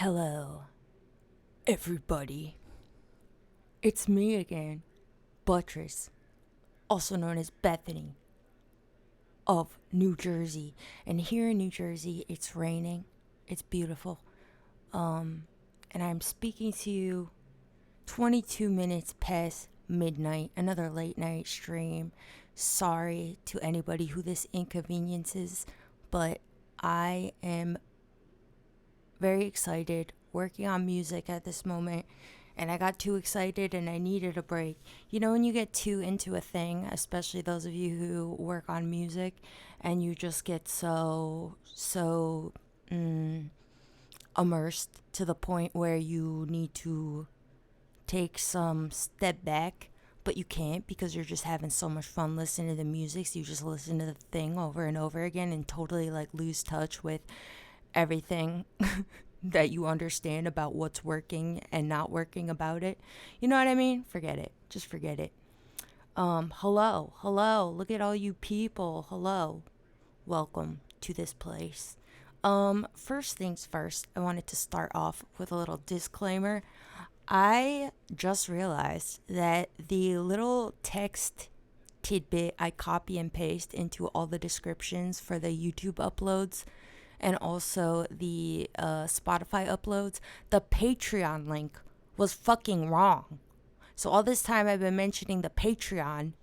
Hello, everybody. It's me again, Buttress, also known as Bethany, of New Jersey. And here in New Jersey, it's raining. It's beautiful. And I'm speaking to you 22 minutes past midnight, another late night stream. Sorry to anybody who this inconveniences, but I am very excited working on music at this moment, and I got too excited and I needed a break. You know, when you get too into a thing, especially those of you who work on music, and you just get so immersed to the point where you need to take some step back, but you can't because you're just having so much fun listening to the music. So you just listen to the thing over and over again and totally like lose touch with everything that you understand about what's working and not working about it. You know what I mean? Forget it. Just forget it. Hello. Look at all you people. Hello. Welcome to this place. First things first, I wanted to start off with a little disclaimer. I just realized that the little text tidbit I copy and paste into all the descriptions for the YouTube uploads and also the Spotify uploads, the Patreon link was fucking wrong. So all this time I've been mentioning the Patreon,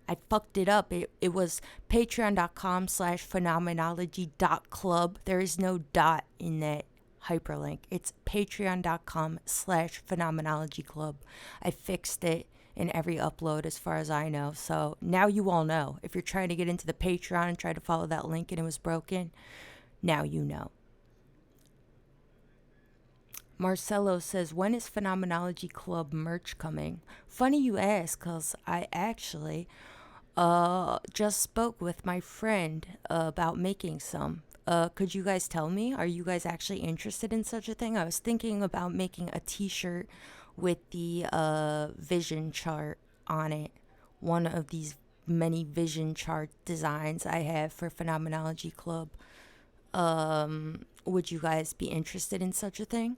I fucked it up. It was patreon.com/phenomenology.club. There is no dot in that hyperlink. It's patreon.com/phenomenology.club. I fixed it in every upload as far as I know. So now you all know. If you're trying to get into the Patreon and try to follow that link and it was broken, now you know. Marcelo says, when is Phenomenology Club merch coming? Funny you ask, because I actually just spoke with my friend about making some. Could you guys tell me? Are you guys actually interested in such a thing? I was thinking about making a t-shirt with the vision chart on it. One of these many vision chart designs I have for Phenomenology Club. Would you guys be interested in such a thing?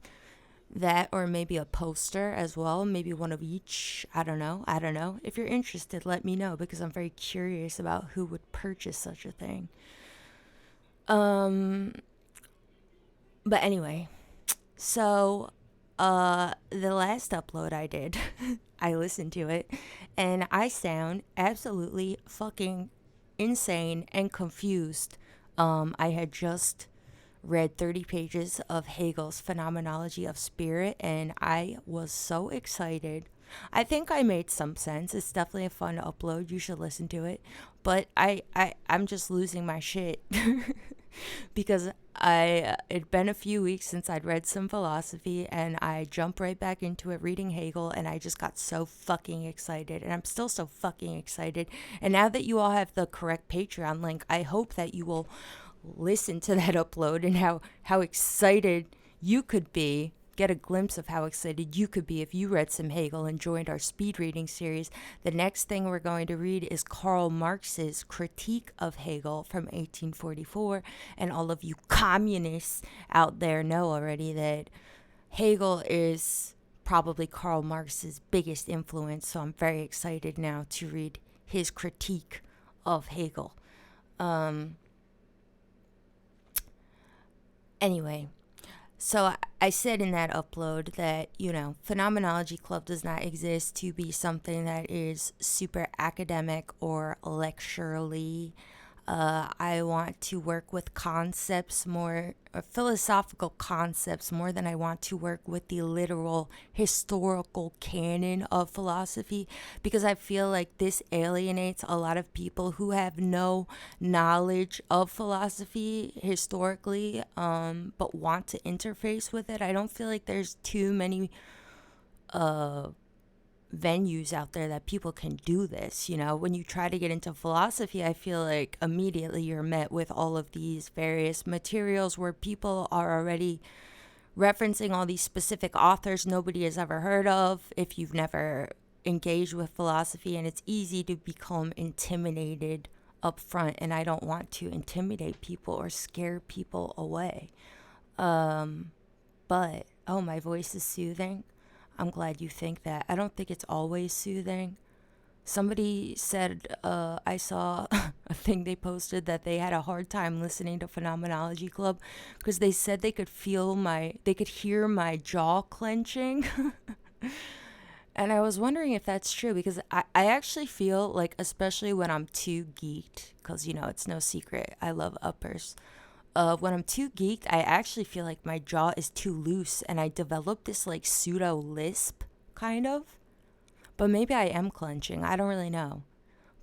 That, or maybe a poster as well, maybe one of each. I don't know. If you're interested, let me know, because I'm very curious about who would purchase such a thing. But anyway, so the last upload I did, I listened to it and I sound absolutely fucking insane and confused. I had just read 30 pages of Hegel's Phenomenology of Spirit, and I was so excited. I think I made some sense. It's definitely a fun upload. You should listen to it. But I'm just losing my shit because it'd been a few weeks since I'd read some philosophy, and I jumped right back into it reading Hegel, and I just got so fucking excited, and I'm still so fucking excited. And now that you all have the correct Patreon link, I hope that you will listen to that upload and how excited you could be. Get a glimpse of how excited you could be if you read some Hegel and joined our speed reading series. The next thing we're going to read is Karl Marx's Critique of Hegel from 1844. And all of you communists out there know already that Hegel is probably Karl Marx's biggest influence. So I'm very excited now to read his critique of Hegel. Anyway, so I said in that upload that, Phenomenology Club does not exist to be something that is super academic or lecturally. I want to work with concepts more, or philosophical concepts, more than I want to work with the literal historical canon of philosophy, because I feel like this alienates a lot of people who have no knowledge of philosophy historically, but want to interface with it. I don't feel like there's too many venues out there that people can do this. When you try to get into philosophy, I feel like immediately you're met with all of these various materials where people are already referencing all these specific authors nobody has ever heard of if you've never engaged with philosophy, and it's easy to become intimidated up front, and I don't want to intimidate people or scare people away. But, oh, my voice is soothing. I'm glad you think that. I don't think it's always soothing. Somebody said, I saw a thing they posted that they had a hard time listening to Phenomenology Club because they said they could they could hear my jaw clenching. And I was wondering if that's true because I actually feel like, especially when I'm too geeked, because, it's no secret, I love uppers. When I'm too geeked, I actually feel like my jaw is too loose and I develop this like pseudo lisp, kind of. But maybe I am clenching. I don't really know.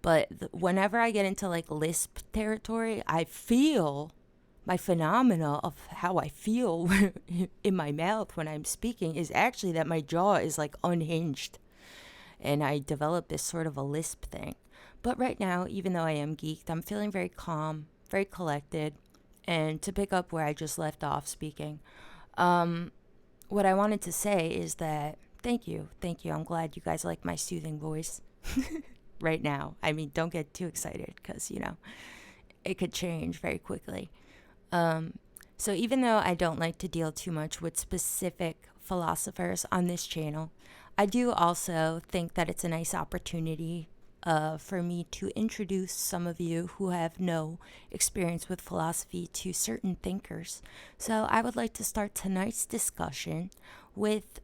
But whenever I get into like lisp territory, I feel my phenomena of how I feel in my mouth when I'm speaking is actually that my jaw is like unhinged. And I develop this sort of a lisp thing. But right now, even though I am geeked, I'm feeling very calm, very collected. And to pick up where I just left off speaking, what I wanted to say is that thank you. I'm glad you guys like my soothing voice right now. I mean, don't get too excited because, it could change very quickly. So even though I don't like to deal too much with specific philosophers on this channel, I do also think that it's a nice opportunity for me to introduce some of you who have no experience with philosophy to certain thinkers. So I would like to start tonight's discussion with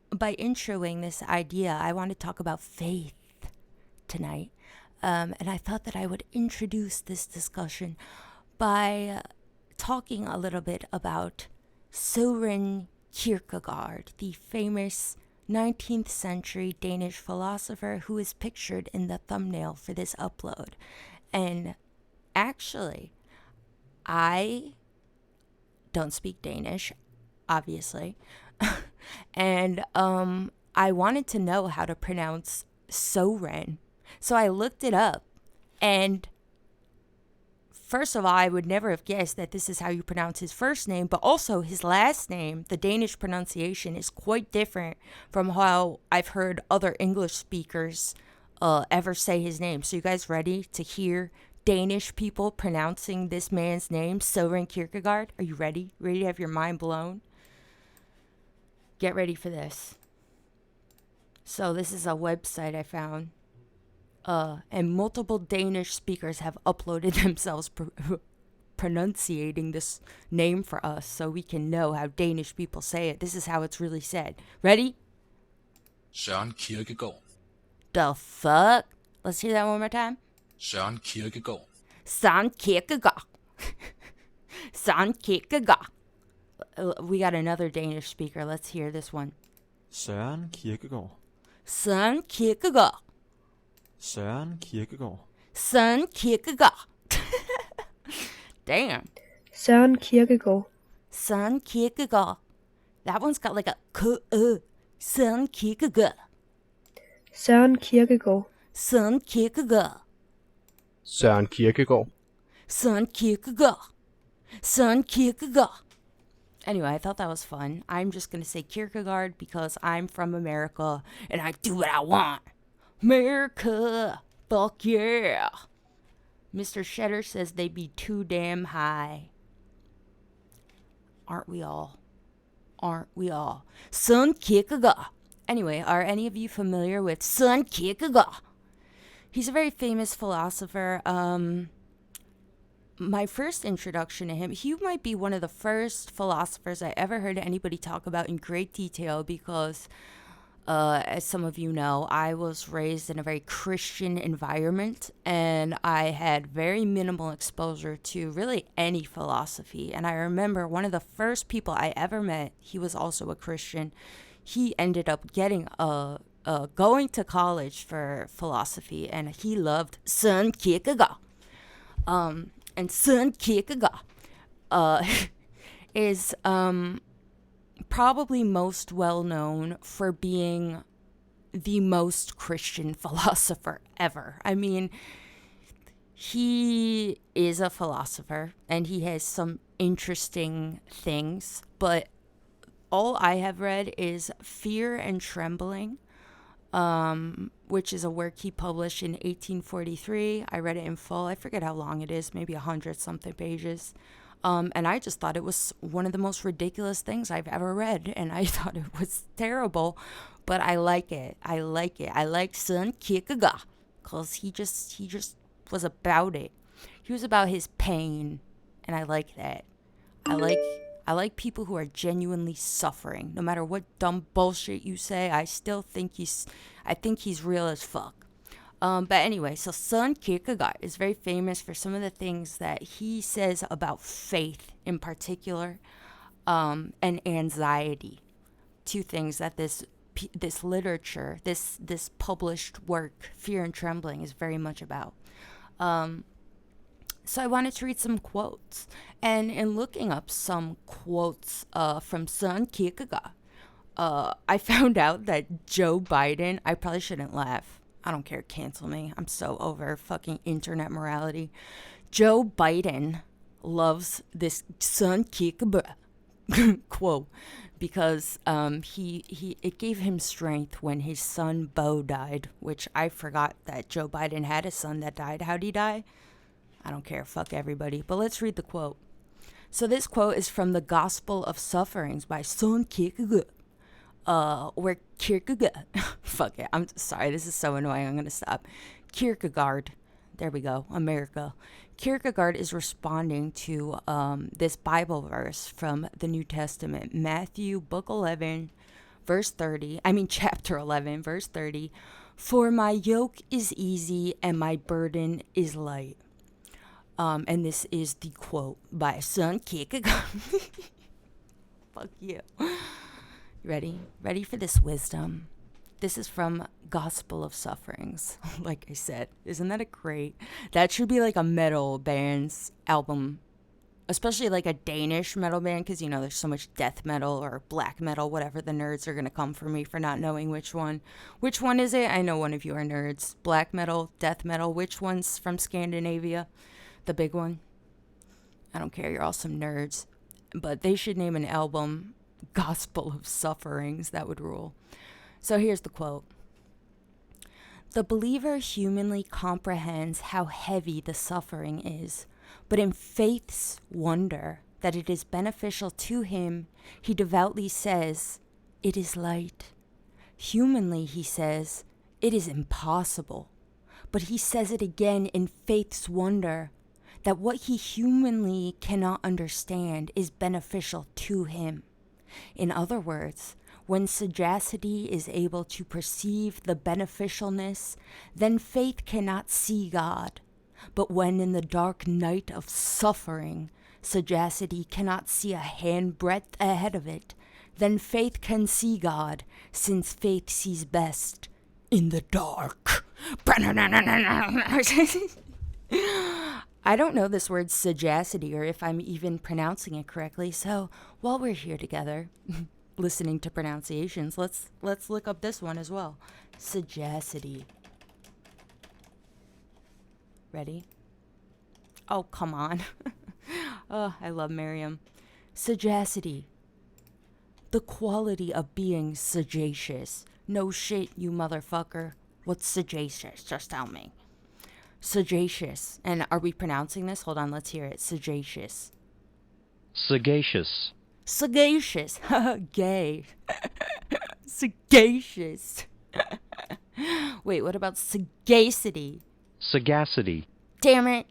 by introing this idea. I want to talk about faith tonight. And I thought that I would introduce this discussion by talking a little bit about Søren Kierkegaard, the famous 19th century Danish philosopher who is pictured in the thumbnail for this upload. And actually, I don't speak Danish, obviously. And I wanted to know how to pronounce Søren. So I looked it up. And first of all, I would never have guessed that this is how you pronounce his first name, but also his last name, the Danish pronunciation, is quite different from how I've heard other English speakers ever say his name. So you guys ready to hear Danish people pronouncing this man's name, Søren Kierkegaard? Are you ready? Ready to have your mind blown? Get ready for this. So this is a website I found. And multiple Danish speakers have uploaded themselves pronunciating this name for us so we can know how Danish people say it. This is how it's really said. Ready? Søren Kierkegaard. The fuck? Let's hear that one more time. Søren Kierkegaard. Søren Kierkegaard. Søren Kierkegaard. We got another Danish speaker. Let's hear this one. Søren Kierkegaard. Søren Kierkegaard. Søren Kierkegaard. Søren Kierkegaard. Damn. Søren Kierkegaard. Søren Kierkegaard. That one's got like a k. Søren Kierkegaard. Søren Kierkegaard. Søren Kierkegaard. Søren Kierkegaard. Søren Kierkegaard. Søren Kierkegaard. Anyway, I thought that was fun. I'm just going to say Kierkegaard because I'm from America and I do what I want. America. Fuck yeah. Mr. Shedder says they be too damn high. Aren't we all? Aren't we all? Søren Kierkegaard. Anyway, are any of you familiar with Søren Kierkegaard? He's a very famous philosopher. My first introduction to him, he might be one of the first philosophers I ever heard anybody talk about in great detail because, as some of you know, I was raised in a very Christian environment and I had very minimal exposure to really any philosophy. And I remember one of the first people I ever met, he was also a Christian. He ended up getting going to college for philosophy and he loved Søren Kierkegaard. And Søren Kierkegaard is probably most well known for being the most Christian philosopher ever. I mean, he is a philosopher and he has some interesting things, but all I have read is Fear and Trembling, which is a work he published in 1843. I read it in full. I forget how long it is, maybe 100-something pages. And I just thought it was one of the most ridiculous things I've ever read, and I thought it was terrible, but I like it. I like it. I like Søren Kierkegaard because he just was about it. He was about his pain, and I like that. I like people who are genuinely suffering. No matter what dumb bullshit you say, I think he's real as fuck. But anyway, so Søren Kierkegaard is very famous for some of the things that he says about faith in particular, and anxiety. Two things that this literature, this published work, Fear and Trembling, is very much about. So I wanted to read some quotes. And in looking up some quotes from Søren Kierkegaard, I found out that Joe Biden, I probably shouldn't laugh. I don't care, cancel me. I'm so over fucking internet morality. Joe Biden loves this Søren Kierkegaard quote because it gave him strength when his son Bo died, which I forgot that Joe Biden had a son that died. How'd he die? I don't care, fuck everybody. But let's read the quote. So this quote is from the Gospel of Sufferings by Søren Kierkegaard. Where Kierkegaard, fuck it, I'm sorry, this is so annoying, I'm gonna stop. Kierkegaard, there we go, America. Kierkegaard is responding to this Bible verse from the New Testament, Matthew, book 11, verse 30, chapter 11, verse 30. For my yoke is easy and my burden is light. And this is the quote by Søren Kierkegaard. Fuck you. Ready for this wisdom? This is from Gospel of Sufferings. Like I said, isn't that a great? That should be like a metal band's album, especially like a Danish metal band, because you know there's so much death metal or black metal, whatever. The nerds are gonna come for me for not knowing which one. Which one is it? I know one of you are nerds. Black metal, death metal. Which one's from Scandinavia? The big one. I don't care. You're all some nerds, but they should name an album Gospel of Sufferings. That would rule. So here's the quote. The believer humanly comprehends how heavy the suffering is, but in faith's wonder that it is beneficial to him, he devoutly says, it is light. Humanly, he says, it is impossible. But he says it again in faith's wonder that what he humanly cannot understand is beneficial to him. In other words, when sagacity is able to perceive the beneficialness, then faith cannot see God. But when in the dark night of suffering, sagacity cannot see a handbreadth ahead of it, then faith can see God, since faith sees best in the dark. I don't know this word sagacity or if I'm even pronouncing it correctly, so while we're here together listening to pronunciations, let's look up this one as well. Sagacity. Ready? Oh, come on. Oh, I love Merriam. Sagacity. The quality of being sagacious. No shit, you motherfucker. What's sagacious? Just tell me. Sagacious. And are we pronouncing this? Hold on, let's hear it. Sagacious. Sagacious. Sagacious. Gay. Sagacious. Wait, what about sagacity? Sagacity. Damn it.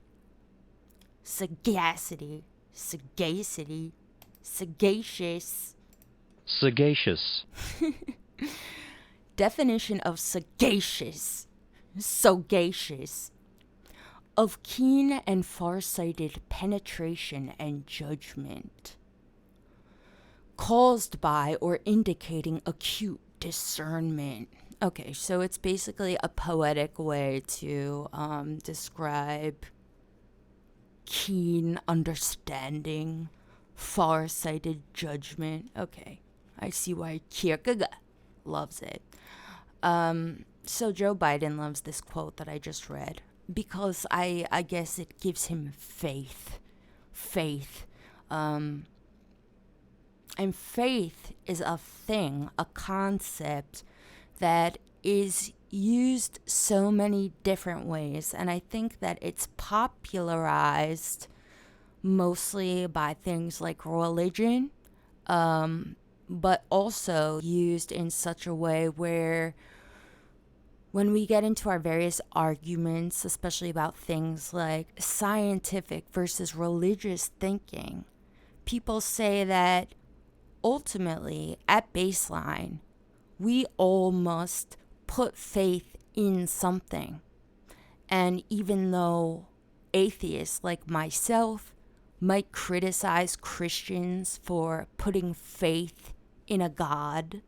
Sagacity. Sagacity. Sagacious. Sagacious. Definition of sagacious. Sagacious. Of keen and far-sighted penetration and judgment. Caused by or indicating acute discernment. Okay, so it's basically a poetic way to describe keen understanding, far-sighted judgment. Okay, I see why Kierkegaard loves it. So Joe Biden loves this quote that I just read because I guess it gives him faith. Faith. And faith is a thing, a concept that is used so many different ways. And I think that it's popularized mostly by things like religion, but also used in such a way where when we get into our various arguments, especially about things like scientific versus religious thinking, people say that ultimately, at baseline, we all must put faith in something. And even though atheists like myself might criticize Christians for putting faith in a God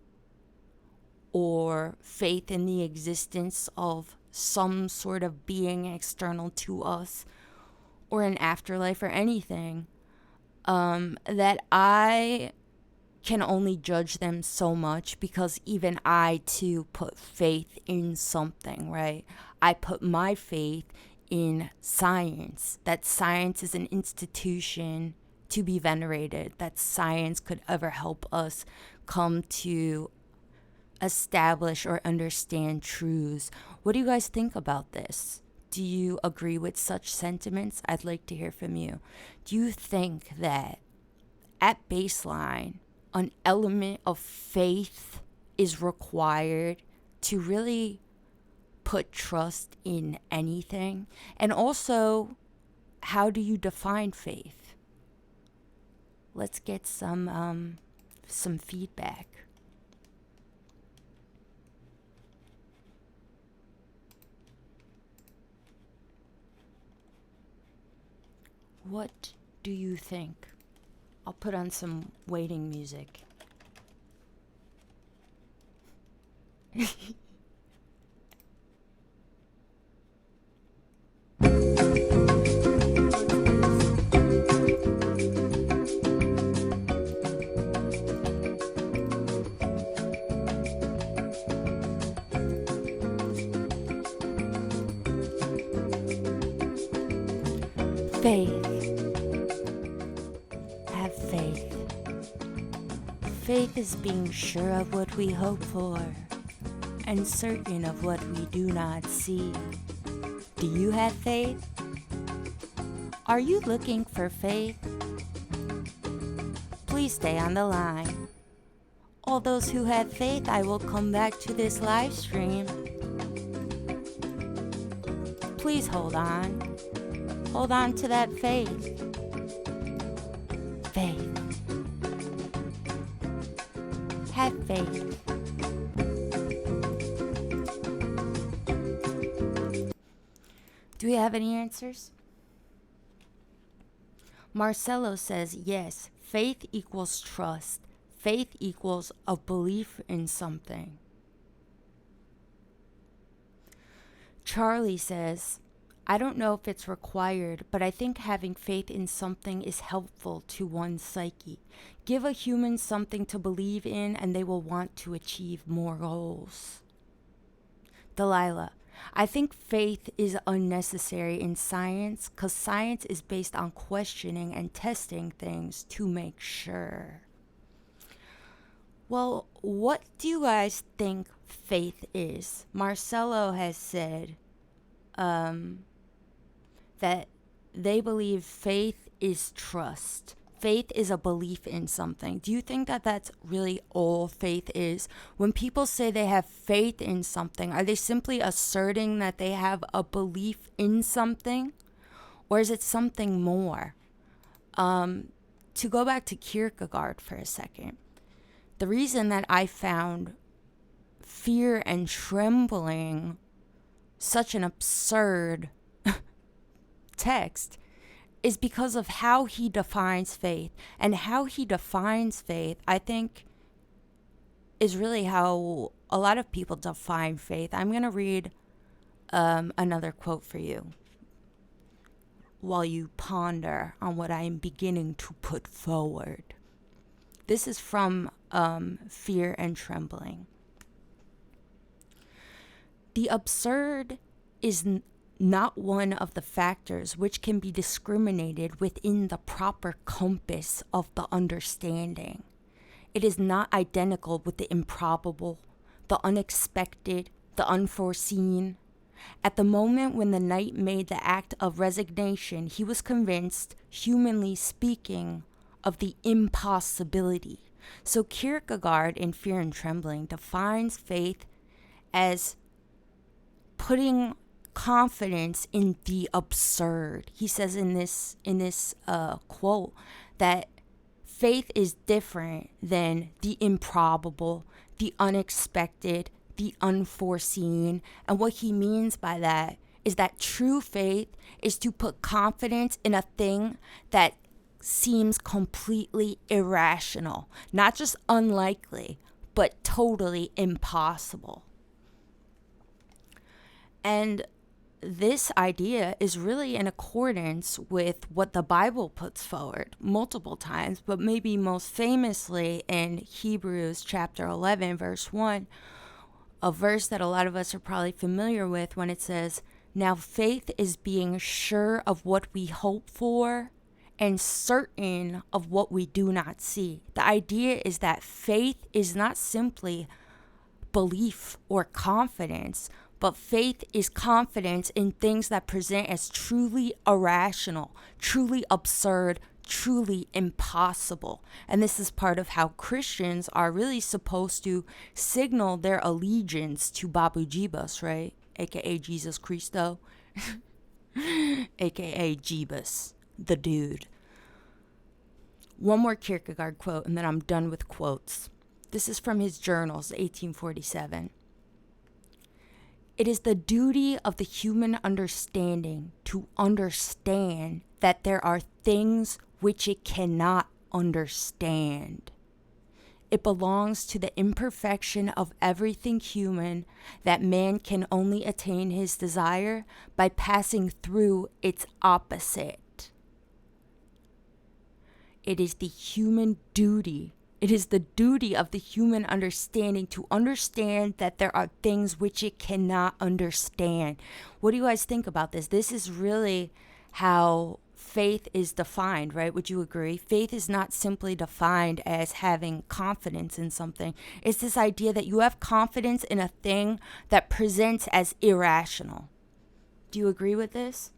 or faith in the existence of some sort of being external to us or an afterlife or anything, that I can only judge them so much because even I too put faith in something, right? I put my faith in science, that science is an institution to be venerated, that science could ever help us come to establish or understand truths. What do you guys think about this? Do you agree with such sentiments? I'd like to hear from you. Do you think that at baseline, an element of faith is required to really put trust in anything? And also, how do you define faith? Let's get some feedback. What do you think? I'll put on some waiting music. Faith. Have faith. Faith is being sure of what we hope for and certain of what we do not see. Do you have faith? Are you looking for faith? Please stay on the line. All those who have faith, I will come back to this live stream. Please hold on. Hold on to that faith. Faith. Have faith. Do we have any answers? Marcelo says, yes, faith equals trust. Faith equals a belief in something. Charlie says, I don't know if it's required, but I think having faith in something is helpful to one's psyche. Give a human something to believe in and they will want to achieve more goals. Delilah, I think faith is unnecessary in science because science is based on questioning and testing things to make sure. Well, what do you guys think faith is? Marcelo has said that they believe faith is trust. Faith is a belief in something. Do you think that that's really all faith is? When people say they have faith in something, are they simply asserting that they have a belief in something? Or is it something more? To go back to Kierkegaard for a second, the reason that I found fear and trembling such an absurd text is because of how he defines faith. And how he defines faith, I think, is really how a lot of people define faith. I'm going to read another quote for you while you ponder on what I am beginning to put forward. This is from Fear and Trembling. The absurd is not one of the factors which can be discriminated within the proper compass of the understanding. It is not identical with the improbable, the unexpected, the unforeseen. At the moment when the knight made the act of resignation, he was convinced, humanly speaking, of the impossibility. So Kierkegaard in Fear and Trembling defines faith as putting confidence in the absurd. He says in this quote that faith is different than the improbable, the unexpected, the unforeseen. And what he means by that is that true faith is to put confidence in a thing that seems completely irrational, not just unlikely, but totally impossible. And this idea is really in accordance with what the Bible puts forward multiple times, but maybe most famously in Hebrews chapter 11, verse 1, a verse that a lot of us are probably familiar with when it says, "Now faith is being sure of what we hope for and certain of what we do not see." The idea is that faith is not simply belief or confidence, but faith is confidence in things that present as truly irrational, truly absurd, truly impossible. And this is part of how Christians are really supposed to signal their allegiance to Babu Jibus, right? AKA Jesus Christo, AKA Jebus, the dude. One more Kierkegaard quote, and then I'm done with quotes. This is from his journals, 1847. "It is the duty of the human understanding to understand that there are things which it cannot understand. It belongs to the imperfection of everything human that man can only attain his desire by passing through its opposite. It is the human duty. It is the duty of the human understanding to understand that there are things which it cannot understand." What do you guys think about this? This is really how faith is defined, right? Would you agree? Faith is not simply defined as having confidence in something. It's this idea that you have confidence in a thing that presents as irrational. Do you agree with this?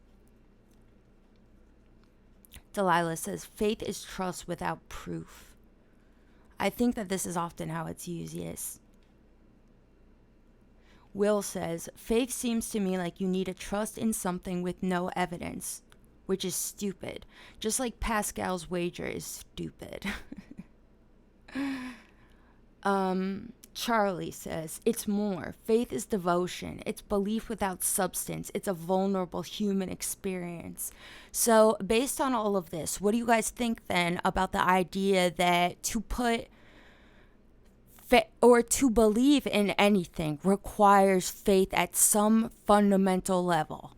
Delilah says, "Faith is trust without proof." I think that this is often how it's used, yes. Will says, "Faith seems to me like you need to trust in something with no evidence, which is stupid. Just like Pascal's wager is stupid." Charlie says, "It's more. Faith is devotion. It's belief without substance. It's a vulnerable human experience." So based on all of this, what do you guys think then about the idea that to put or to believe in anything requires faith at some fundamental level?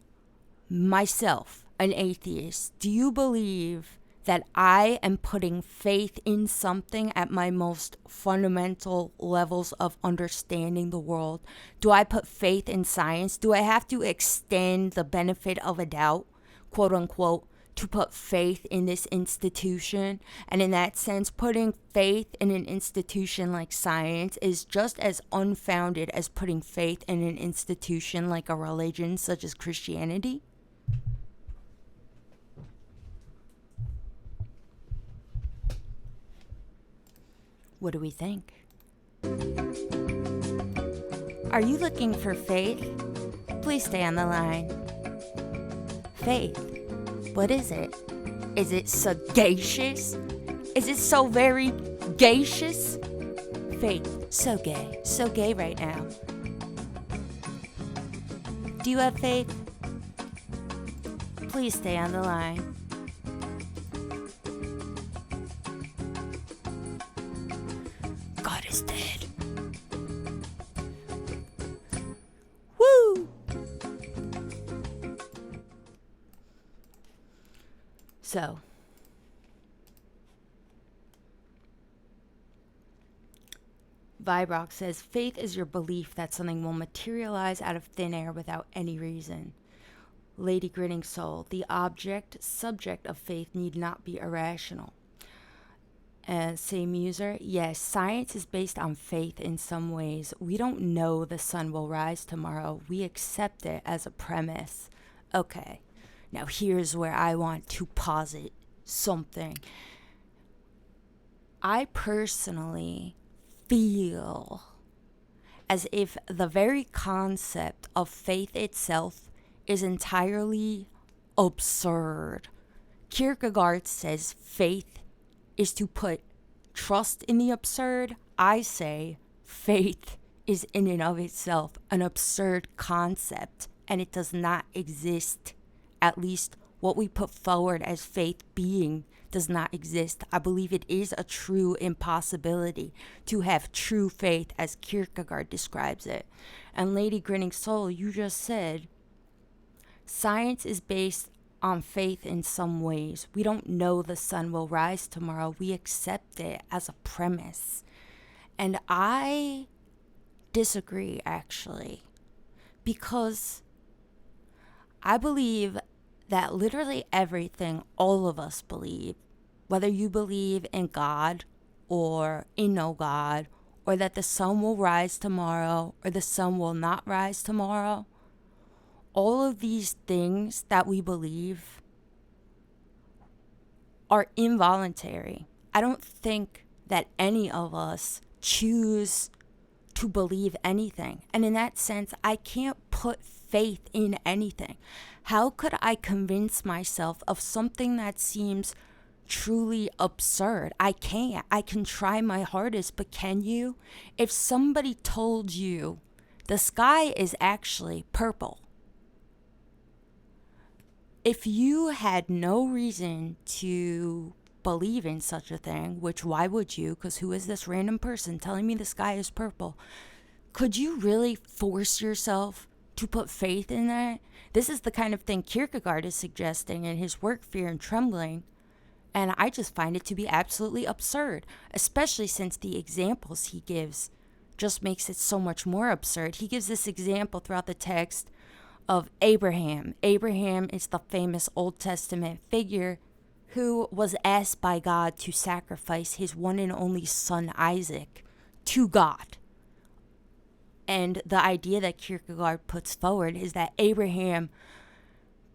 Myself, an atheist, do you believe that I am putting faith in something at my most fundamental levels of understanding the world? Do I put faith in science? Do I have to extend the benefit of a doubt, quote unquote, to put faith in this institution? And in that sense, putting faith in an institution like science is just as unfounded as putting faith in an institution like a religion such as Christianity? What do we think? Are you looking for faith? Please stay on the line. Faith, what is it? Is it sagacious? Is it so very gaseous? Faith, so gay right now. Do you have faith? Please stay on the line. God is dead. Woo! So, Vibrock says, "Faith is your belief that something will materialize out of thin air without any reason." Lady Grinning Soul, "The subject of faith need not be irrational." Same user. Yes, science is based on faith in some ways. We don't know the sun will rise tomorrow. We accept it as a premise. Okay, now here's where I want to posit something. I personally feel as if the very concept of faith itself is entirely absurd. Kierkegaard says faith is to put trust in the absurd. I say faith is in and of itself an absurd concept, and it does not exist. At least what we put forward as faith being does not exist. I believe it is a true impossibility to have true faith as Kierkegaard describes it. And Lady Grinning Soul, you just said science is based on faith in some ways. We don't know the sun will rise tomorrow. We accept it as a premise. And I disagree, actually, because I believe that literally everything all of us believe, whether you believe in God or in no God, or that the sun will rise tomorrow or the sun will not rise tomorrow, all of these things that we believe are involuntary. I don't think that any of us choose to believe anything. And in that sense, I can't put faith in anything. How could I convince myself of something that seems truly absurd? I can't. I can try my hardest, but can you? If somebody told you the sky is actually purple, if you had no reason to believe in such a thing, which why would you? Because who is this random person telling me the sky is purple? Could you really force yourself to put faith in that? This is the kind of thing Kierkegaard is suggesting in his work Fear and Trembling. And I just find it to be absolutely absurd, especially since the examples he gives just makes it so much more absurd. He gives this example throughout the text of Abraham. Abraham is the famous Old Testament figure who was asked by God to sacrifice his one and only son Isaac to God. And the idea that Kierkegaard puts forward is that Abraham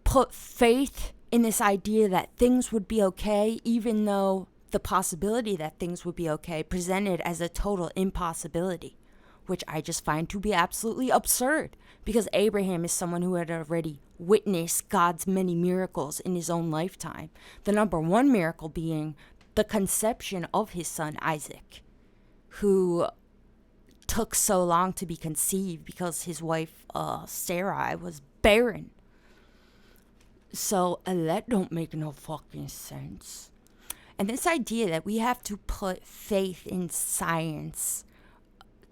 put faith in this idea that things would be okay, even though the possibility that things would be okay presented as a total impossibility, which I just find to be absolutely absurd, because Abraham is someone who had already witnessed God's many miracles in his own lifetime. The number one miracle being the conception of his son Isaac, who took so long to be conceived because his wife Sarai was barren. So that don't make no fucking sense. And this idea that we have to put faith in science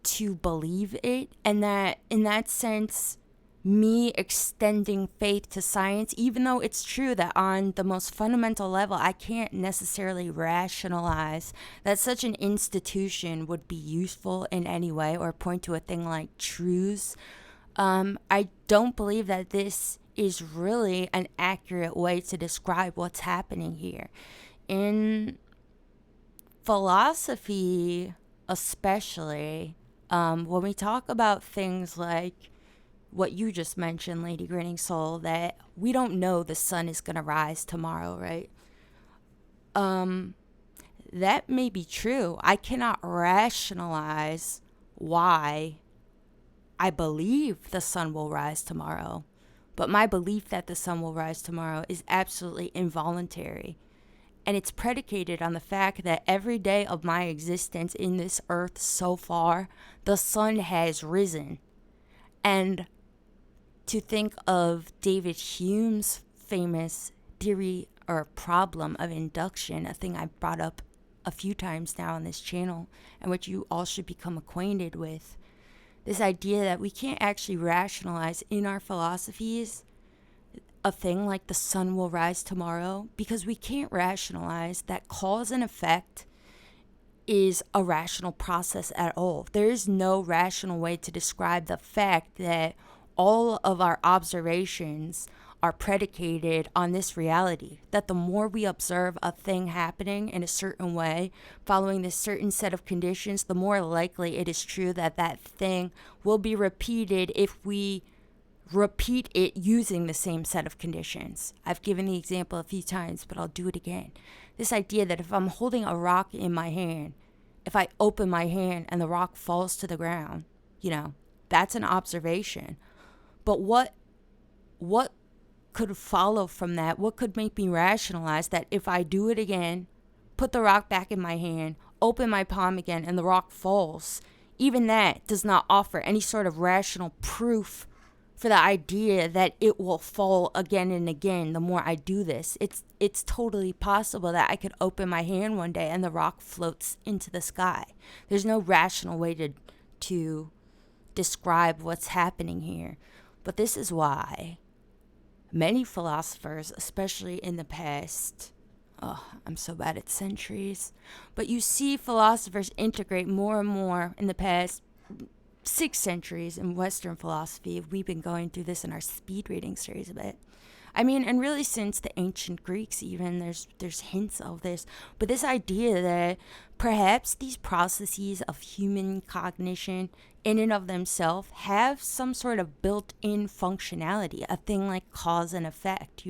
to believe it, and that in that sense, me extending faith to science, even though it's true that on the most fundamental level, I can't necessarily rationalize that such an institution would be useful in any way or point to a thing like truths. I don't believe that this is really an accurate way to describe what's happening here. In philosophy, especially, when we talk about things like what you just mentioned, Lady Grinning Soul, that we don't know the sun is going to rise tomorrow, right? That may be true. I cannot rationalize why I believe the sun will rise tomorrow, but my belief that the sun will rise tomorrow is absolutely involuntary. And it's predicated on the fact that every day of my existence in this earth so far, the sun has risen. And to think of David Hume's famous theory or problem of induction, a thing I've brought up a few times now on this channel, and which you all should become acquainted with. This idea that we can't actually rationalize in our philosophies a thing like the sun will rise tomorrow, because we can't rationalize that cause and effect is a rational process at all. There is no rational way to describe the fact that all of our observations are predicated on this reality, that the more we observe a thing happening in a certain way, following this certain set of conditions, the more likely it is true that that thing will be repeated if we repeat it using the same set of conditions. I've given the example a few times, but I'll do it again. This idea that if I'm holding a rock in my hand, if I open my hand and the rock falls to the ground, that's an observation. But what could follow from that? What could make me rationalize that if I do it again, put the rock back in my hand, open my palm again, and the rock falls, even that does not offer any sort of rational proof for the idea that it will fall again and again the more I do this. It's totally possible that I could open my hand one day and the rock floats into the sky. There's no rational way to describe what's happening here. But this is why many philosophers, especially in the past, I'm so bad at centuries, but you see philosophers integrate more and more in the past 6 centuries in Western philosophy. We've been going through this in our speed reading series a bit. I mean, and really since the ancient Greeks even, there's hints of this. But this idea that perhaps these processes of human cognition in and of themselves have some sort of built-in functionality, a thing like cause and effect,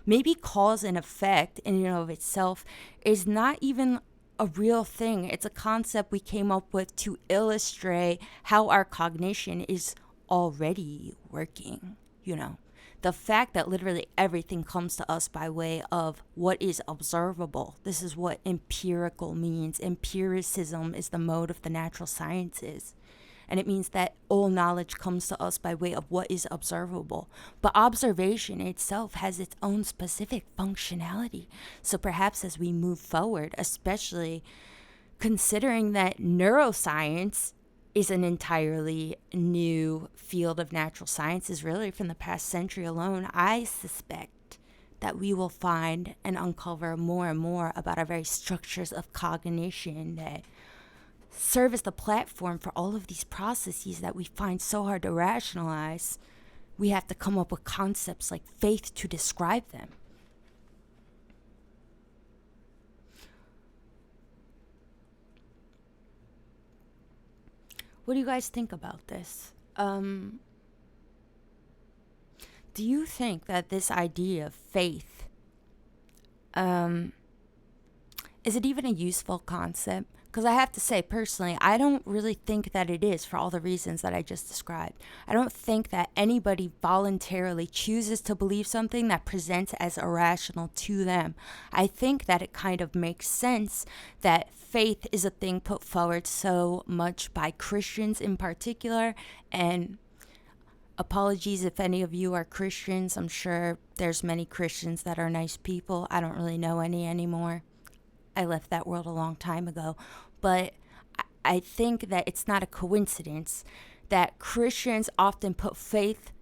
Maybe cause and effect in and of itself is not even a real thing. It's a concept we came up with to illustrate how our cognition is already working, The fact that literally everything comes to us by way of what is observable. This is what empirical means. Empiricism is the mode of the natural sciences. And it means that all knowledge comes to us by way of what is observable. But observation itself has its own specific functionality. So perhaps as we move forward, especially considering that neuroscience is an entirely new field of natural sciences, really from the past century alone, I suspect that we will find and uncover more and more about our very structures of cognition that serve as the platform for all of these processes that we find so hard to rationalize. We have to come up with concepts like faith to describe them. What do you guys think about this? Do you think that this idea of faith, is it even a useful concept? Because I have to say, personally, I don't really think that it is for all the reasons that I just described. I don't think that anybody voluntarily chooses to believe something that presents as irrational to them. I think that it kind of makes sense that faith is a thing put forward so much by Christians in particular. And apologies if any of you are Christians. I'm sure there's many Christians that are nice people. I don't really know any anymore. I left that world a long time ago. But I think that it's not a coincidence that Christians often put faith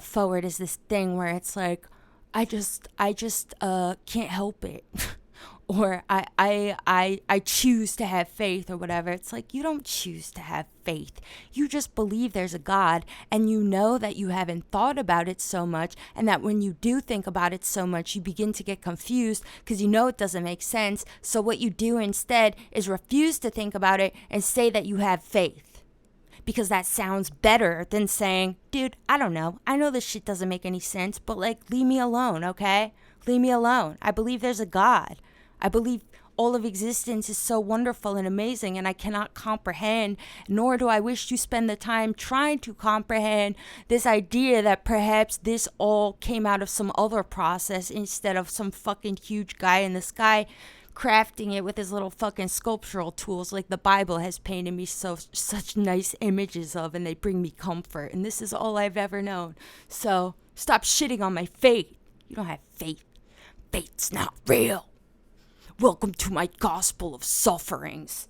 forward as this thing where it's like, I just can't help it. Or I choose to have faith or whatever. It's like, you don't choose to have faith. You just believe there's a God, and you know that you haven't thought about it so much, and that when you do think about it so much, you begin to get confused because you know it doesn't make sense. So what you do instead is refuse to think about it and say that you have faith. Because that sounds better than saying, dude, I don't know. I know this shit doesn't make any sense, but leave me alone, okay? Leave me alone. I believe there's a God. I believe all of existence is so wonderful and amazing, and I cannot comprehend, nor do I wish to spend the time trying to comprehend this idea that perhaps this all came out of some other process instead of some fucking huge guy in the sky crafting it with his little fucking sculptural tools like the Bible has painted me such nice images of, and they bring me comfort, and this is all I've ever known. So stop shitting on my faith. You don't have faith. Faith's not real. Welcome to my gospel of sufferings.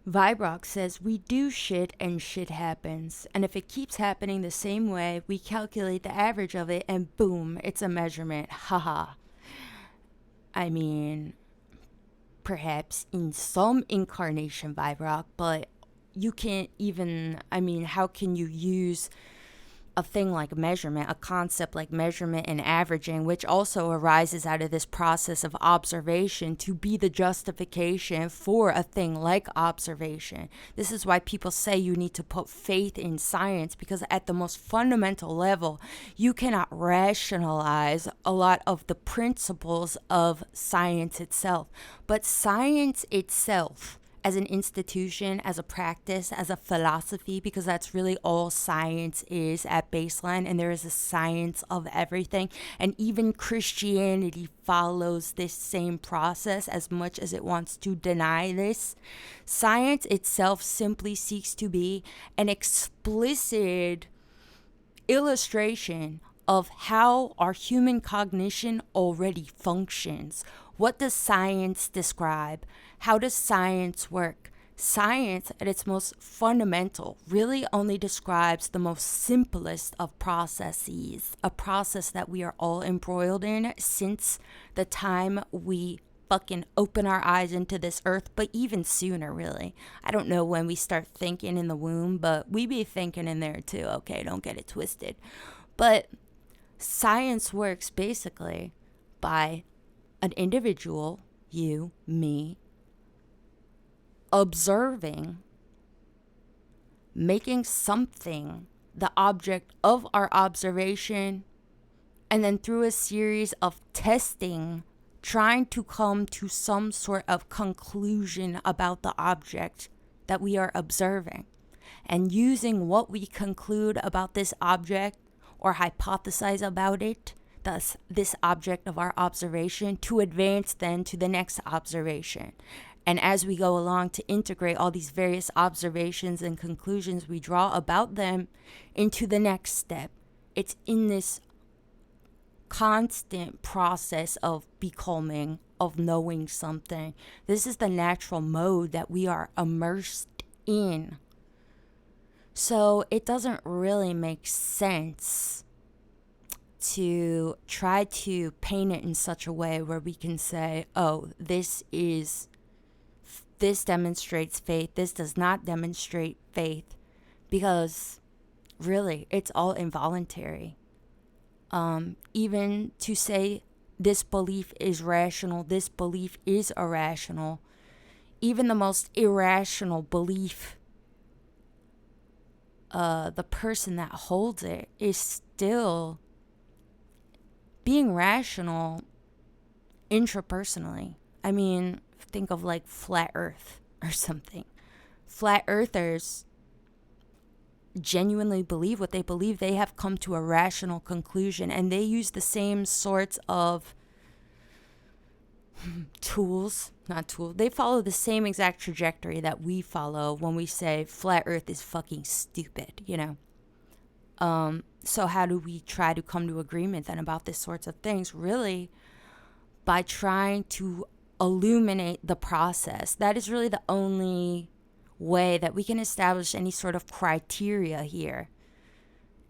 Vibrock says, we do shit and shit happens. And if it keeps happening the same way, we calculate the average of it and boom, it's a measurement. Haha. I mean, perhaps in some incarnation vibe rock, but you can't even, I mean, how can you use a thing like measurement, a concept like measurement and averaging, which also arises out of this process of observation, to be the justification for a thing like observation? This is why people say you need to put faith in science, because at the most fundamental level, you cannot rationalize a lot of the principles of science itself. But science itself, as an institution, as a practice, as a philosophy, because that's really all science is at baseline, and there is a science of everything. And even Christianity follows this same process, as much as it wants to deny this. Science itself simply seeks to be an explicit illustration of how our human cognition already functions. What does science describe? How does science work? Science, at its most fundamental, really only describes the most simplest of processes, a process that we are all embroiled in since the time we fucking open our eyes into this earth, but even sooner, really. I don't know when we start thinking in the womb, but we be thinking in there too, okay? Don't get it twisted. But science works basically by an individual, you, me, observing, making something the object of our observation, and then through a series of testing, trying to come to some sort of conclusion about the object that we are observing, and using what we conclude about this object or hypothesize about it, thus this object of our observation, to advance then to the next observation. And as we go along, to integrate all these various observations and conclusions we draw about them into the next step. It's in this constant process of becoming, of knowing something. This is the natural mode that we are immersed in. So it doesn't really make sense to try to paint it in such a way where we can say, oh, this demonstrates faith, this does not demonstrate faith, because really it's all involuntary. Even to say this belief is rational, this belief is irrational, even the most irrational belief, the person that holds it is still being rational intrapersonally. I mean, think of like flat earth or something. Flat earthers genuinely believe what they believe. They have come to a rational conclusion, and they use the same sorts of they follow the same exact trajectory that we follow when we say flat earth is fucking stupid, you know? So how do we try to come to agreement then about these sorts of things? Really, by trying to illuminate the process. That is really the only way that we can establish any sort of criteria here.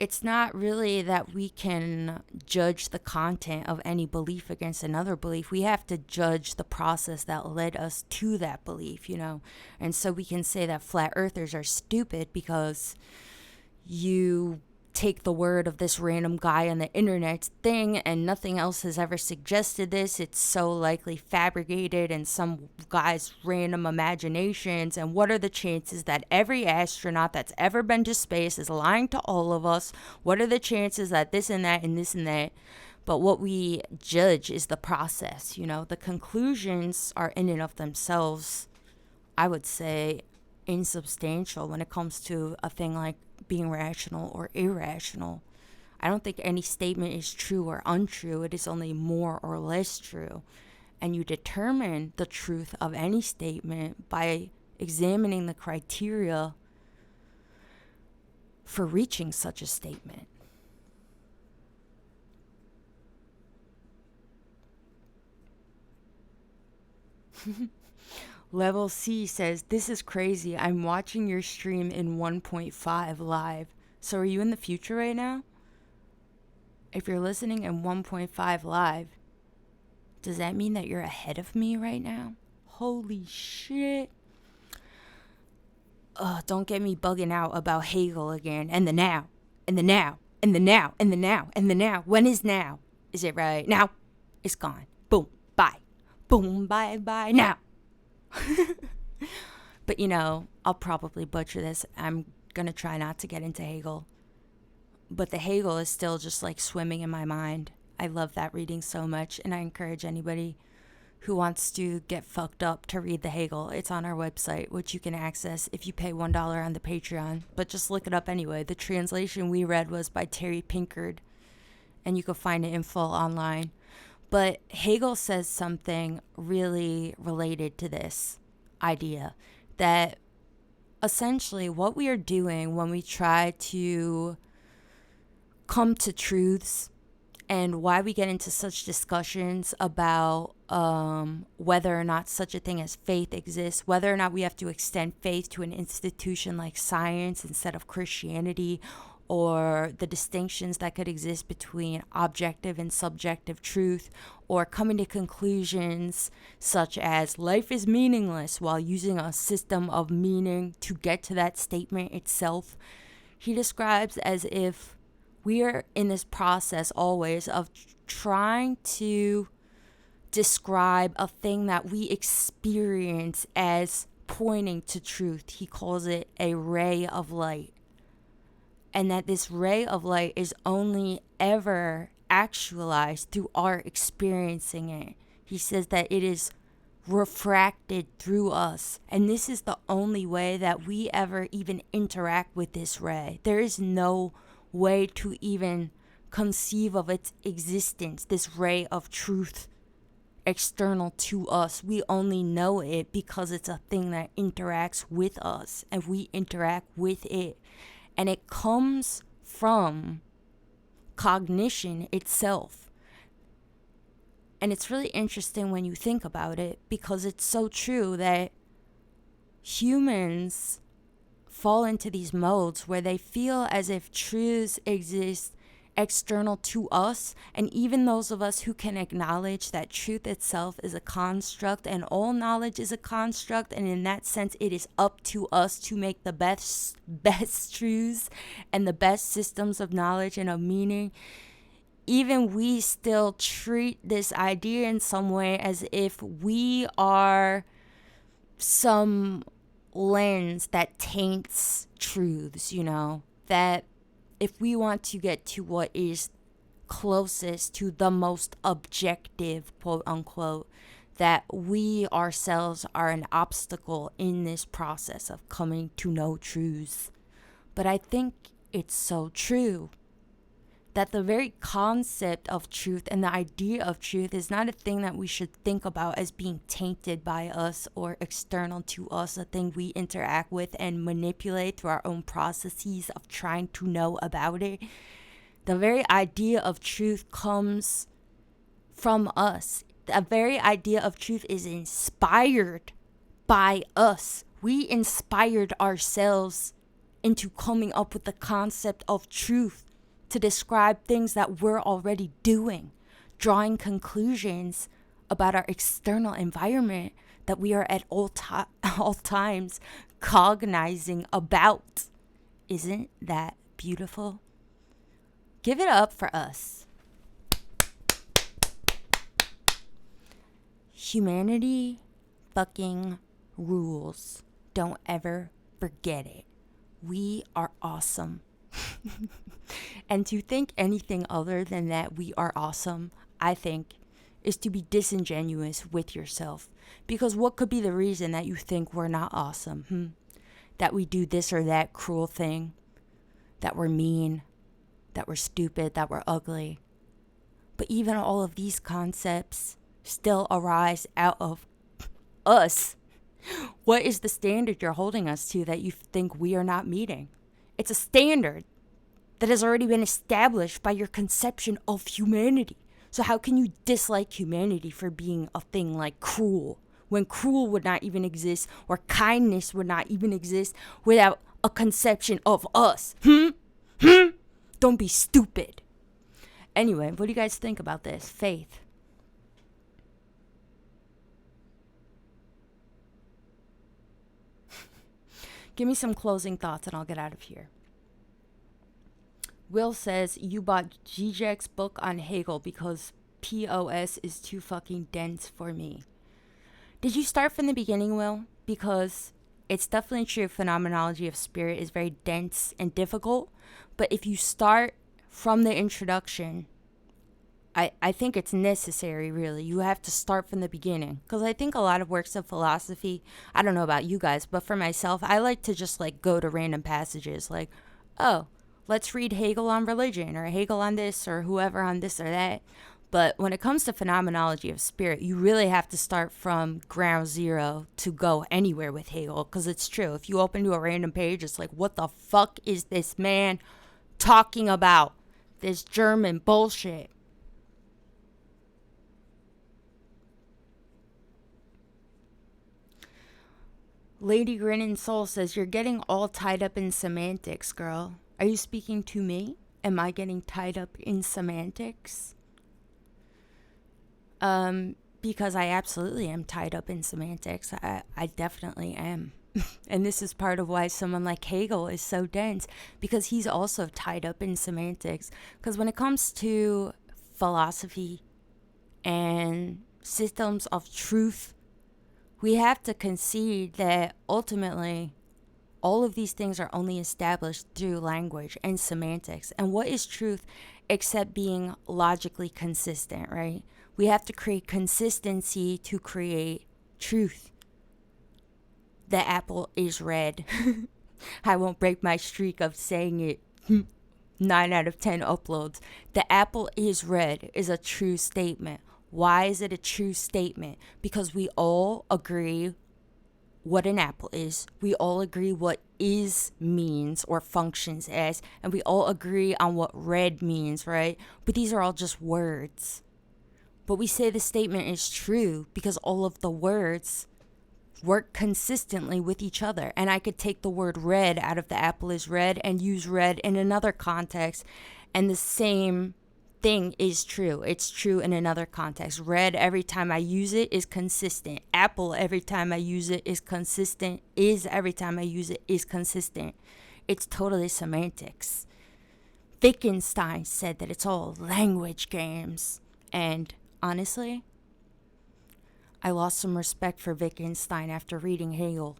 It's not really that we can judge the content of any belief against another belief. We have to judge the process that led us to that belief, you know? And so we can say that flat earthers are stupid because you take the word of this random guy on the internet thing and nothing else has ever suggested this. It's so likely fabricated and some guy's random imaginations. And what are the chances that every astronaut that's ever been to space is lying to all of us? What are the chances that this and that and this and that? But what we judge is the process, you know? The conclusions are in and of themselves, I would say, insubstantial when it comes to a thing like being rational or irrational. I don't think any statement is true or untrue. It is only more or less true. And you determine the truth of any statement by examining the criteria for reaching such a statement. Level C says, this is crazy. I'm watching your stream in 1.5 live. So are you in the future right now? If you're listening in 1.5 live, does that mean that you're ahead of me right now? Holy shit. Don't get me bugging out about Hegel again. And the now. And the now. And the now. And the now. And the now. When is now? Is it right? Now. It's gone. Boom. Bye. Boom. Bye. Bye. Now. But I'll probably butcher this. I'm going to try not to get into Hegel. But the Hegel is still just like swimming in my mind. I love that reading so much. And I encourage anybody who wants to get fucked up to read the Hegel. It's on our website, which you can access if you pay $1 on the Patreon. But just look it up anyway. The translation we read was by Terry Pinkard, and you can find it in full online. But Hegel says something really related to this idea, that essentially what we are doing when we try to come to truths, and why we get into such discussions about whether or not such a thing as faith exists, whether or not we have to extend faith to an institution like science instead of Christianity, or the distinctions that could exist between objective and subjective truth, or coming to conclusions such as life is meaningless while using a system of meaning to get to that statement itself. He describes as if we are in this process always of trying to describe a thing that we experience as pointing to truth. He calls it a ray of light. And that this ray of light is only ever actualized through our experiencing it. He says that it is refracted through us. And this is the only way that we ever even interact with this ray. There is no way to even conceive of its existence, this ray of truth external to us. We only know it because it's a thing that interacts with us, and we interact with it. And it comes from cognition itself. And it's really interesting when you think about it, because it's so true that humans fall into these modes where they feel as if truths exist external to us, and even those of us who can acknowledge that truth itself is a construct and all knowledge is a construct, and in that sense it is up to us to make the best truths and the best systems of knowledge and of meaning, even we still treat this idea in some way as if we are some lens that taints truths, that if we want to get to what is closest to the most objective, quote unquote, that we ourselves are an obstacle in this process of coming to know truths. But I think it's so true that the very concept of truth and the idea of truth is not a thing that we should think about as being tainted by us or external to us, a thing we interact with and manipulate through our own processes of trying to know about it. The very idea of truth comes from us. The very idea of truth is inspired by us. We inspired ourselves into coming up with the concept of truth, to describe things that we're already doing, drawing conclusions about our external environment that we are at all times cognizing about. Isn't that beautiful? Give it up for us. Humanity fucking rules. Don't ever forget it. We are awesome. And to think anything other than that we are awesome, I think, is to be disingenuous with yourself. Because what could be the reason that you think we're not awesome? That we do this or that cruel thing, that we're mean, that we're stupid, that we're ugly. But even all of these concepts still arise out of us. What is the standard you're holding us to that you think we are not meeting? It's a standard that has already been established by your conception of humanity. So how can you dislike humanity for being a thing like cruel, when cruel would not even exist, or kindness would not even exist without a conception of us? Don't be stupid. Anyway, what do you guys think about this? Faith. Give me some closing thoughts and I'll get out of here. Will says, you bought Zizek's book on Hegel because POS is too fucking dense for me. Did you start from the beginning, Will? Because it's definitely true phenomenology of spirit is very dense and difficult. But if you start from the introduction, I think it's necessary, really. You have to start from the beginning. Because I think a lot of works of philosophy, I don't know about you guys, but for myself, I like to just like go to random passages. Like, oh, let's read Hegel on religion or Hegel on this or whoever on this or that. But when it comes to phenomenology of spirit, you really have to start from ground zero to go anywhere with Hegel. Because it's true. If you open to a random page, it's like, what the fuck is this man talking about? This German bullshit. Lady Grinning Soul says, you're getting all tied up in semantics, girl. Are you speaking to me? Am I getting tied up in semantics? Because I absolutely am tied up in semantics. I definitely am. And this is part of why someone like Hegel is so dense, because he's also tied up in semantics. Because when it comes to philosophy and systems of truth, we have to concede that ultimately all of these things are only established through language and semantics. And what is truth except being logically consistent, right? We have to create consistency to create truth. The apple is red. I won't break my streak of saying it 9 out of 10 uploads. The apple is red is a true statement. Why is it a true statement? Because we all agree what an apple is. We all agree what is means or functions as. And we all agree on what red means, right? But these are all just words. But we say the statement is true because all of the words work consistently with each other. And I could take the word red out of the apple is red and use red in another context, and the same thing is true. It's true in another context. Red, every time I use it, is consistent. Apple, every time I use it, is consistent. Is, every time I use it, is consistent. It's totally semantics. Wittgenstein said that it's all language games. And honestly, I lost some respect for Wittgenstein after reading Hegel.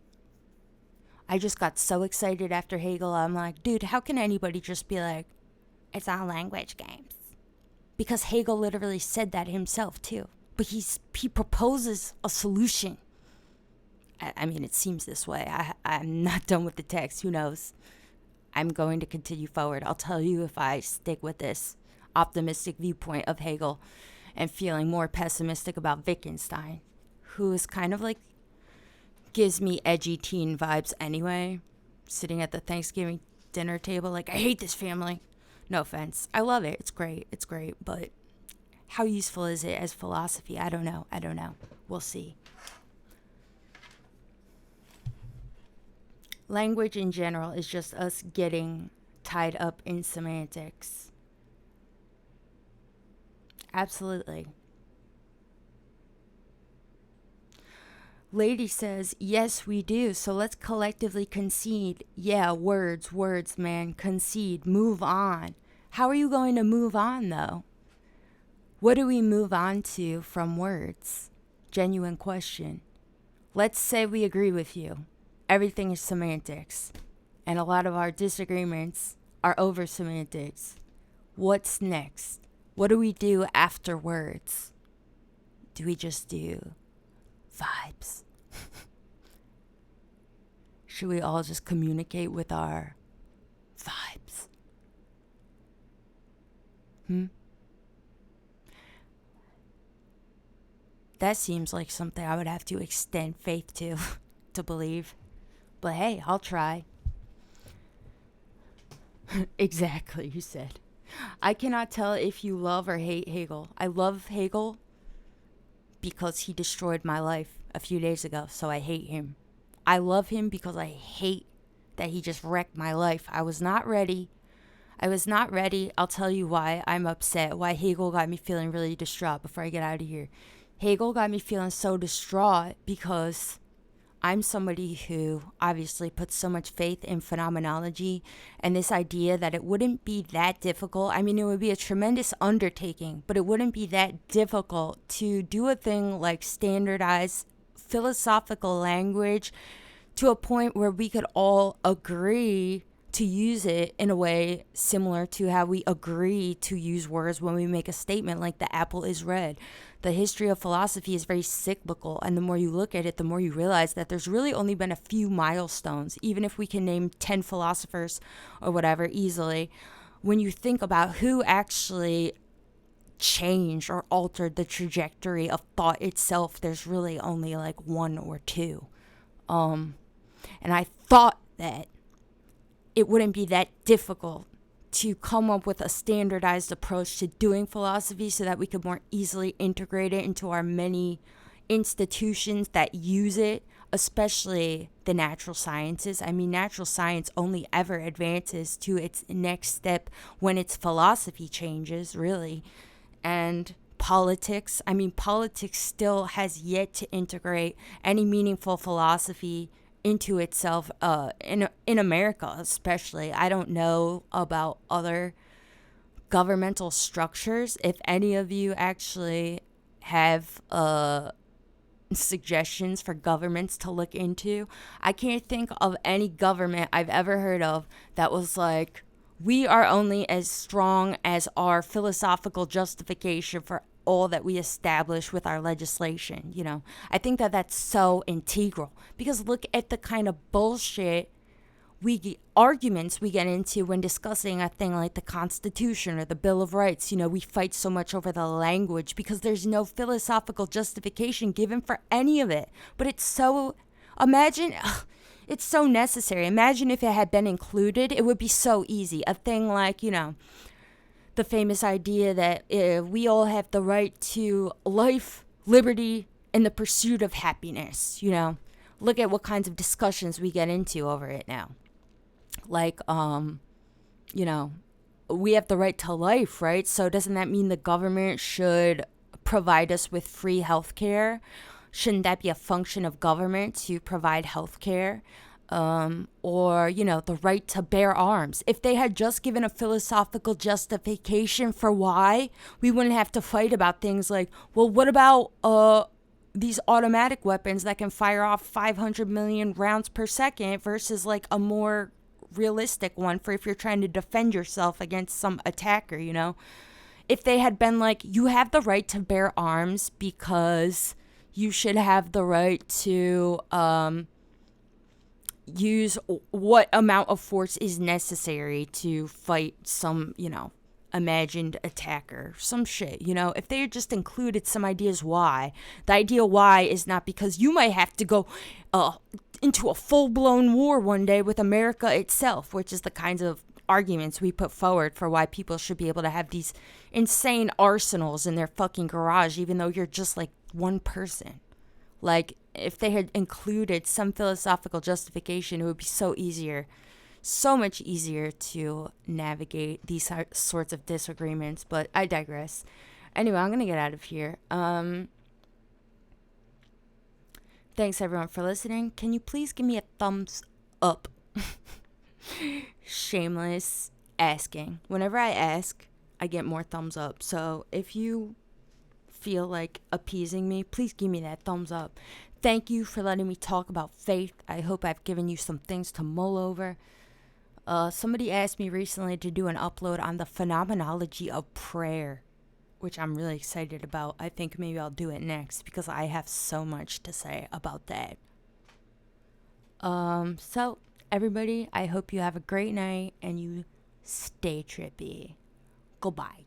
I just got so excited after Hegel. I'm like, dude, how can anybody just be like, it's all language games? Because Hegel literally said that himself too. But he proposes a solution. I mean, it seems this way. I'm not done with the text. Who knows? I'm going to continue forward. I'll tell you if I stick with this optimistic viewpoint of Hegel and feeling more pessimistic about Wittgenstein, who is kind of like, gives me edgy teen vibes anyway. Sitting at the Thanksgiving dinner table like, I hate this family. No offense. I love it. It's great. It's great. But how useful is it as philosophy? I don't know. We'll see. Language in general is just us getting tied up in semantics. Absolutely. Lady says, yes, we do. So let's collectively concede. Yeah, words, man. Concede. Move on. How are you going to move on, though? What do we move on to from words? Genuine question. Let's say we agree with you. Everything is semantics. And a lot of our disagreements are over semantics. What's next? What do we do after words? Do we just do vibes? Should we all just communicate with our vibes? That seems like something I would have to extend faith to believe. But hey, I'll try. Exactly, you said. I cannot tell if you love or hate Hegel. I love Hegel because he destroyed my life a few days ago, so I hate him. I love him because I hate that he just wrecked my life. I was not ready. I'll tell you why I'm upset, why Hegel got me feeling really distraught before I get out of here. Hegel got me feeling so distraught because I'm somebody who obviously puts so much faith in phenomenology and this idea that it wouldn't be that difficult. I mean, it would be a tremendous undertaking, but it wouldn't be that difficult to do a thing like standardize philosophical language to a point where we could all agree to use it in a way similar to how we agree to use words when we make a statement like the apple is red. The history of philosophy is very cyclical, and the more you look at it, the more you realize that there's really only been a few milestones, even if we can name 10 philosophers or whatever easily. When you think about who actually changed or altered the trajectory of thought itself, there's really only like one or two. And I thought that it wouldn't be that difficult to come up with a standardized approach to doing philosophy so that we could more easily integrate it into our many institutions that use it, especially the natural sciences. I mean, natural science only ever advances to its next step when its philosophy changes, really. And politics, I mean, politics still has yet to integrate any meaningful philosophy into itself, in America especially. I don't know about other governmental structures. If any of you actually have suggestions for governments to look into, I can't think of any government I've ever heard of that was like, we are only as strong as our philosophical justification for all that we establish with our legislation. You know, I think that that's so integral, because look at the kind of bullshit arguments we get into when discussing a thing like the Constitution or the Bill of Rights. You know, we fight so much over the language because there's no philosophical justification given for any of it. But it's so, it's so necessary. Imagine if it had been included, it would be so easy. A thing like, you know, the famous idea that we all have the right to life, liberty, and the pursuit of happiness. You know, look at what kinds of discussions we get into over it now. Like, you know, we have the right to life, right? So doesn't that mean the government should provide us with free health care? Shouldn't that be a function of government to provide health care? Or, you know, the right to bear arms. If they had just given a philosophical justification for why, we wouldn't have to fight about things like, well, what about these automatic weapons that can fire off 500 million rounds per second versus like a more realistic one for if you're trying to defend yourself against some attacker, you know? If they had been like, you have the right to bear arms because you should have the right to use what amount of force is necessary to fight some, you know, imagined attacker, some shit, you know. If they had just included some ideas why, the idea why is not because you might have to go into a full-blown war one day with America itself, which is the kinds of arguments we put forward for why people should be able to have these insane arsenals in their fucking garage, even though you're just like one person. Like, if they had included some philosophical justification, it would be so much easier to navigate these sorts of disagreements. But I digress. Anyway, I'm going to get out of here. Thanks, everyone, for listening. Can you please give me a thumbs up? Shameless asking. Whenever I ask, I get more thumbs up. So if you feel like appeasing me, please give me that thumbs up. Thank you for letting me talk about faith. I hope I've given you some things to mull over. Somebody asked me recently to do an upload on the phenomenology of prayer, which I'm really excited about. I think maybe I'll do it next because I have so much to say about that. So everybody, I hope you have a great night and you stay trippy. Goodbye.